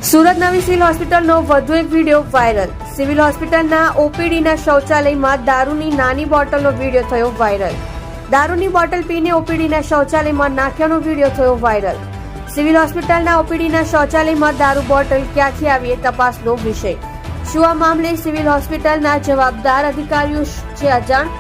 સુરત નવી સિવિલ હોસ્પિટલનો વધુ એક વિડીયો વાયરલ। સિવિલ હોસ્પિટલના ઓપીડીના શૌચાલયમાં દારૂની નાની બોટલનો વિડીયો થયો વાયરલ। દારૂની બોટલ પીને ઓપીડીના શૌચાલયમાં નાખ્યાનો વિડીયો થયો વાયરલ। સિવિલ હોસ્પિટલના ઓપીડીના શૌચાલયમાં દારૂ બોટલ ક્યાંથી આવી એ તપાસનો વિષય। શું આ મામલે સિવિલ હોસ્પિટલના જવાબદાર અધિકારીઓ છે અજાણ?